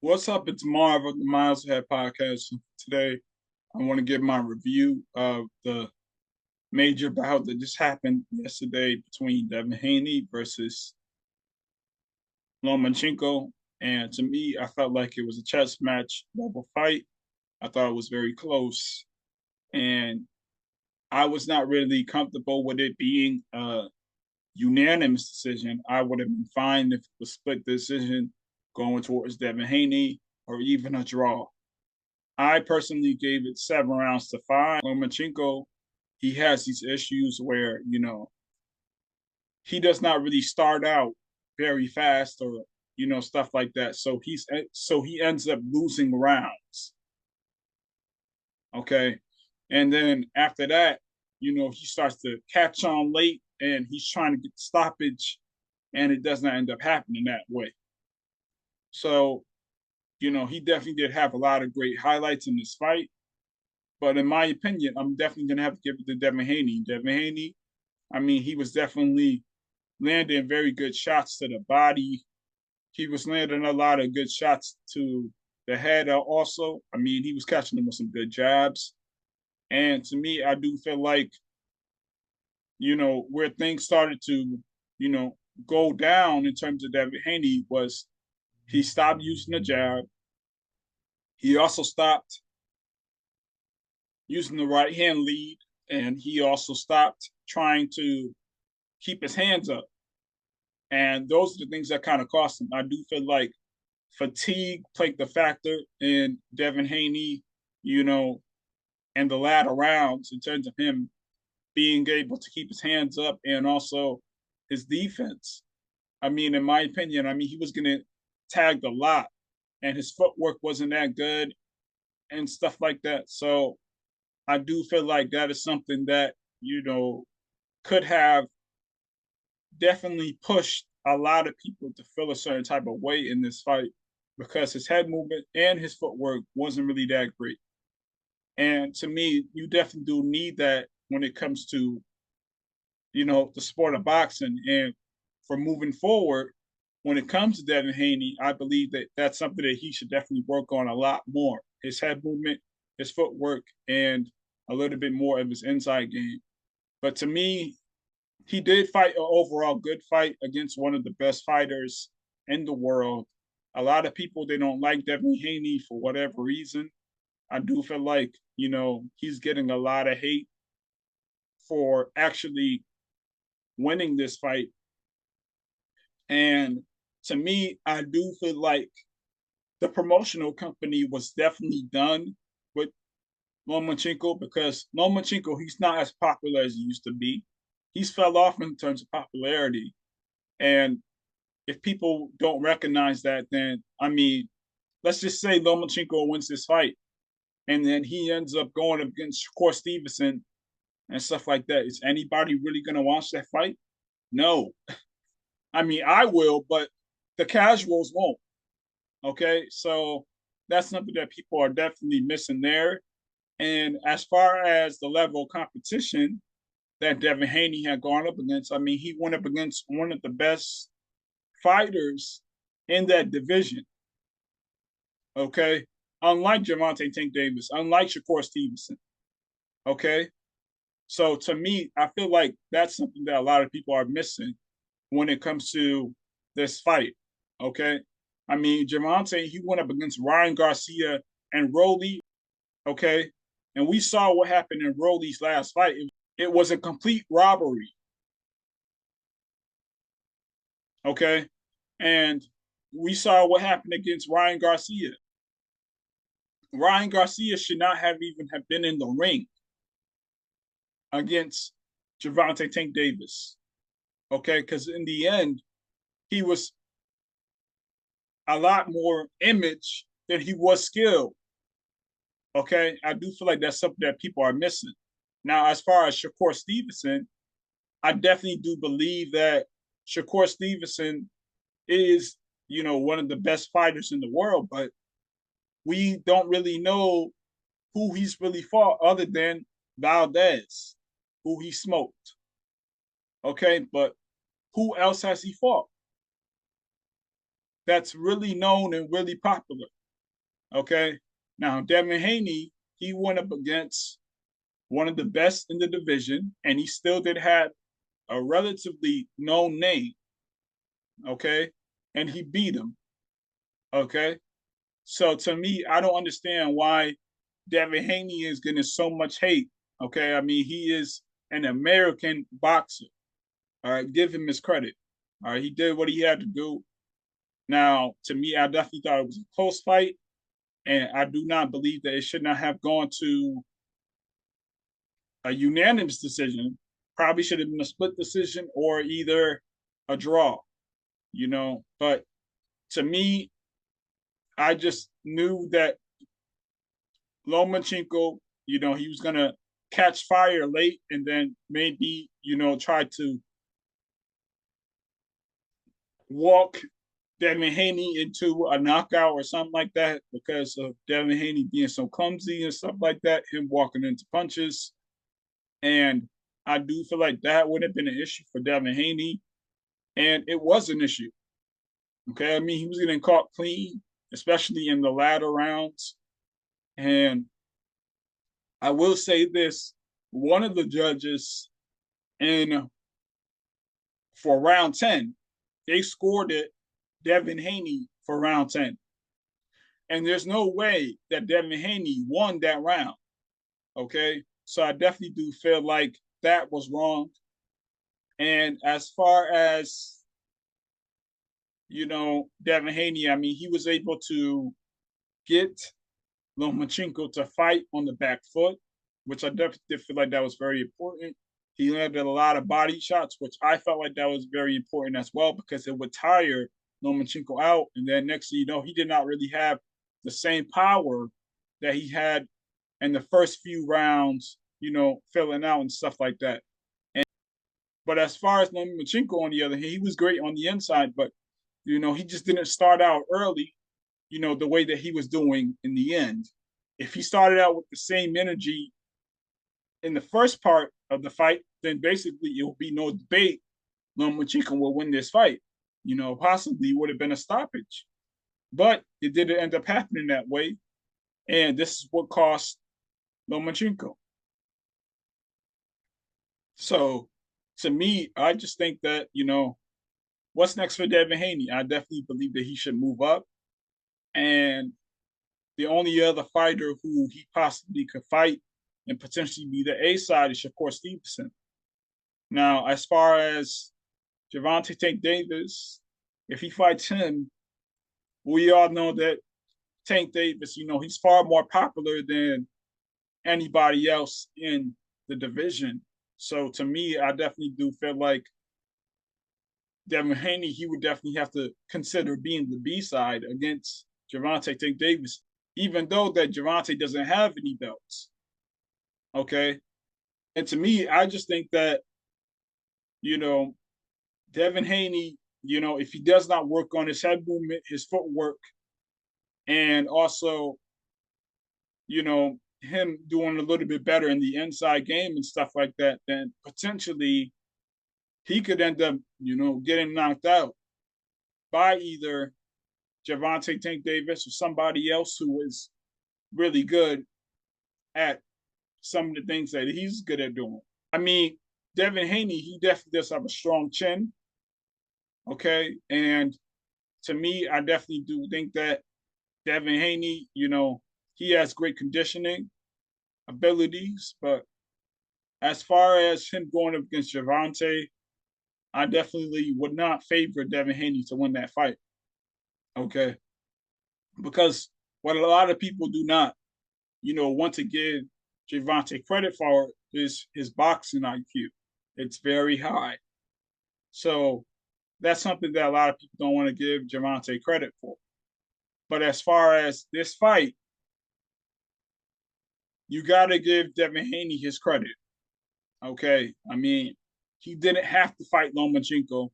What's up? It's Marv of the Miles Ahead podcast. Today, I want to give my review of the major bout that just happened yesterday between Devin Haney versus Lomachenko. And to me, I felt like it was a chess match level fight. I thought it was very close. And I was not really comfortable with it being a unanimous decision. I would have been fine if it was split decision going towards Devin Haney or even a draw. I personally gave it 7 rounds to 5. Lomachenko, he has these issues where, he does not really start out very fast or, stuff like that. So he ends up losing rounds. Okay. And then after that, he starts to catch on late and he's trying to get stoppage and it does not end up happening that way. So, he definitely did have a lot of great highlights in this fight. But in my opinion, I'm definitely gonna have to give it to Devin Haney. Devin Haney, I mean, he was definitely landing very good shots to the body. He was landing a lot of good shots to the head also. I mean, he was catching them with some good jabs. And to me, I do feel like, where things started to, go down in terms of Devin Haney was he stopped using the jab. He also stopped using the right hand lead, and he also stopped trying to keep his hands up. And those are the things that kind of cost him. I do feel like fatigue played the factor in Devin Haney, you know, and the latter rounds in terms of him being able to keep his hands up and also his defense. I mean, in my opinion, he was getting tagged a lot and his footwork wasn't that good and stuff like that. So I do feel like that is something that, could have definitely pushed a lot of people to feel a certain type of way in this fight because his head movement and his footwork wasn't really that great. And to me, you definitely do need that when it comes to, the sport of boxing. And for moving forward, when it comes to Devin Haney, I believe that that's something that he should definitely work on a lot more. His head movement, his footwork, and a little bit more of his inside game. But to me, he did fight an overall good fight against one of the best fighters in the world. A lot of people they don't like Devin Haney for whatever reason. I do feel like he's getting a lot of hate for actually winning this fight. And to me, I do feel like the promotional company was definitely done with Lomachenko because Lomachenko he's not as popular as he used to be. He's fell off in terms of popularity, and if people don't recognize that, then let's just say Lomachenko wins this fight, and then he ends up going against Shakur Stevenson and stuff like that. Is anybody really going to watch that fight? No. I will, but the casuals won't. Okay, so that's something that people are definitely missing there. And as far as the level of competition that Devin Haney had gone up against, he went up against one of the best fighters in that division. Okay, unlike Gervonta Tank Davis, unlike Shakur Stevenson. Okay, so to me, I feel like that's something that a lot of people are missing when it comes to this fight. Okay, Gervonta he went up against Ryan Garcia and Rolly. Okay, and we saw what happened in Rolly's last fight. It was a complete robbery. Okay, and we saw what happened against Ryan Garcia. Ryan Garcia should not have even have been in the ring against Gervonta Tank Davis. Okay, because in the end, he was a lot more image than he was skill. Okay, I do feel like that's something that people are missing. Now, as far as Shakur Stevenson, I definitely do believe that Shakur Stevenson is, one of the best fighters in the world, but we don't really know who he's really fought other than Valdez, who he smoked. Okay, but who else has he fought? that's really known and really popular. Okay. Now, Devin Haney, he went up against one of the best in the division, and he still did have a relatively known name. Okay. And he beat him. Okay. So to me, I don't understand why Devin Haney is getting so much hate. Okay. I mean, he is an American boxer. All right. Give him his credit. All right. He did what he had to do. Now, to me, I definitely thought it was a close fight. And I do not believe that it should not have gone to a unanimous decision. Probably should have been a split decision or either a draw, But to me, I just knew that Lomachenko, he was going to catch fire late and then maybe, try to walk Devin Haney into a knockout or something like that because of Devin Haney being so clumsy and stuff like that, him walking into punches. And I do feel like that would have been an issue for Devin Haney. And it was an issue. Okay. I mean, he was getting caught clean, especially in the latter rounds. And I will say this, one of the judges in for round 10, they scored it Devin Haney for round 10. And there's no way that Devin Haney won that round. Okay. So I definitely do feel like that was wrong. And as far as, Devin Haney, I mean, he was able to get Lomachenko to fight on the back foot, which I definitely feel like that was very important. He landed a lot of body shots, which I felt like that was very important as well because it would tire Lomachenko out. And then next thing you know, he did not really have the same power that he had in the first few rounds, filling out and stuff like that. But as far as Lomachenko, on the other hand, he was great on the inside, but he just didn't start out early, the way that he was doing in the end. If he started out with the same energy in the first part of the fight, then basically it will be no debate. Lomachenko will win this fight. Possibly would have been a stoppage, but it didn't end up happening that way, and this is what cost Lomachenko. So, to me, I just think that what's next for Devin Haney? I definitely believe that he should move up, and the only other fighter who he possibly could fight and potentially be the A side is Shakur Stevenson. Now, as far as Gervonta Tank Davis, if he fights him, we all know that Tank Davis, he's far more popular than anybody else in the division. So to me, I definitely do feel like Devin Haney, he would definitely have to consider being the B side against Gervonta Tank Davis, even though that Gervonta doesn't have any belts. Okay. And to me, I just think that, Devin Haney, if he does not work on his head movement, his footwork, and also, him doing a little bit better in the inside game and stuff like that, then potentially he could end up, getting knocked out by either Gervonta Tank Davis or somebody else who is really good at some of the things that he's good at doing. I mean, Devin Haney, he definitely does have a strong chin. Okay. And to me, I definitely do think that Devin Haney, he has great conditioning abilities, but as far as him going up against Gervonta, I definitely would not favor Devin Haney to win that fight. Okay. Because what a lot of people do not, want to give Gervonta credit for is his boxing IQ. It's very high. So that's something that a lot of people don't want to give Gervonta credit for. But as far as this fight, you got to give Devin Haney his credit. Okay. I mean, he didn't have to fight Lomachenko.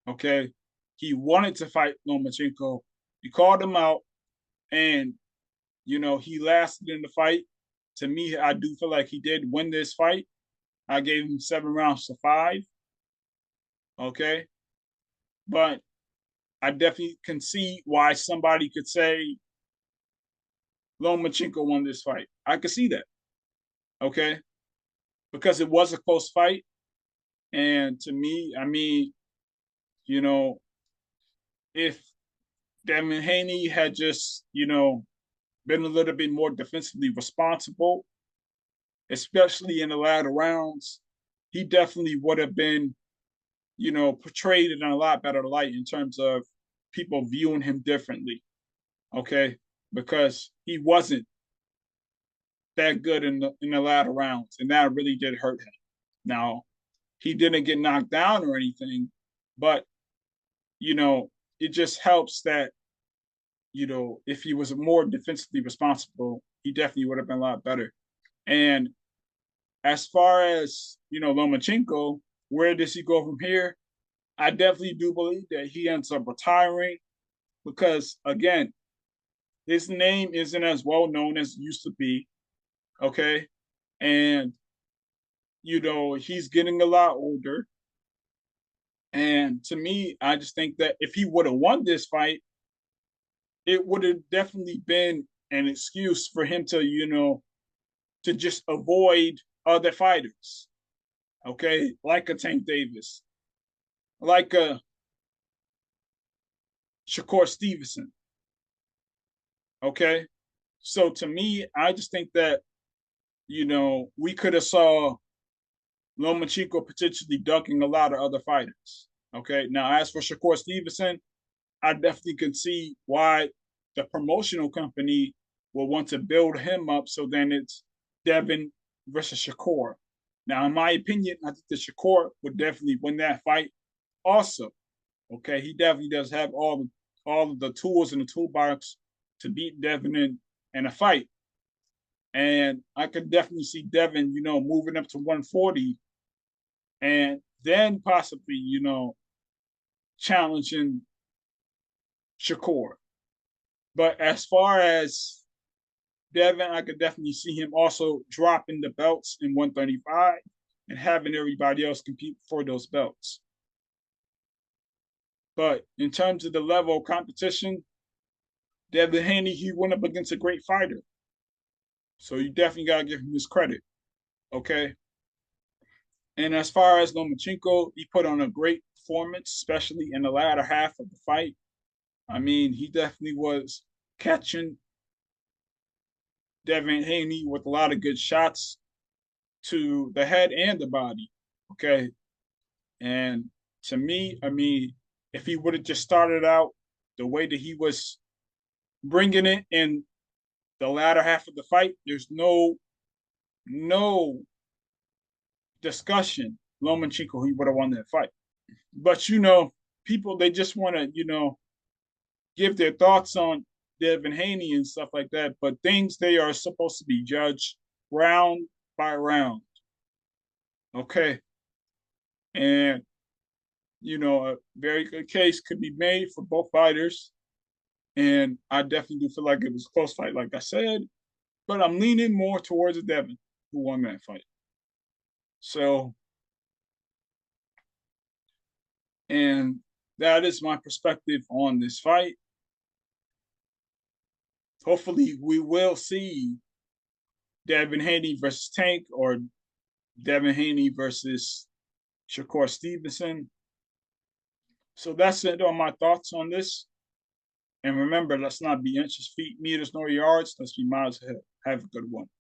Okay. He wanted to fight Lomachenko. He called him out and, he lasted in the fight. To me, I do feel like he did win this fight. I gave him 7 rounds to 5. Okay. But I definitely can see why somebody could say Lomachenko won this fight. I could see that. Okay, because it was a close fight, and to me, I mean, you know, if Devin Haney had just, been a little bit more defensively responsible, especially in the latter rounds, he definitely would have been, portrayed in a lot better light in terms of people viewing him differently. Okay, because he wasn't that good in the latter rounds, and that really did hurt him. Now, he didn't get knocked down or anything, but you know, it just helps that if he was more defensively responsible, he definitely would have been a lot better. And as far as Lomachenko, where does he go from here? I definitely do believe that he ends up retiring because, again, his name isn't as well known as it used to be. Okay, and he's getting a lot older. And to me, I just think that if he would have won this fight, it would have definitely been an excuse for him to, to just avoid other fighters. Okay, like a Tank Davis, like a Shakur Stevenson. Okay, so to me, I just think that we could have saw Lomachenko potentially ducking a lot of other fighters. Okay, now as for Shakur Stevenson, I definitely can see why the promotional company will want to build him up. So then it's Devin versus Shakur. Now, in my opinion, I think that Shakur would definitely win that fight. Also, okay, he definitely does have all of the tools in the toolbox to beat Devin in a fight. And I could definitely see Devin, moving up to 140 and then possibly, challenging Shakur. But as far as Devin, I could definitely see him also dropping the belts in 135 and having everybody else compete for those belts. But in terms of the level of competition, Devin Haney, he went up against a great fighter. So you definitely got to give him his credit. Okay. And as far as Lomachenko, he put on a great performance, especially in the latter half of the fight. I mean, he definitely was catching Devin Haney with a lot of good shots to the head and the body. Okay. And to me, I mean, if he would have just started out the way that he was bringing it in the latter half of the fight, there's no discussion. Lomachenko, he would have won that fight. But people they just want to give their thoughts on Devin Haney and stuff like that. But things they are supposed to be judged round by round. Okay, and a very good case could be made for both fighters. And I definitely do feel like it was a close fight, like I said. But I'm leaning more towards Devin, who won that fight. So, and that is my perspective on this fight. Hopefully, we will see Devin Haney versus Tank or Devin Haney versus Shakur Stevenson. So that's it on my thoughts on this. And remember, let's not be inches, feet, meters, nor yards. Let's be miles ahead. Have a good one.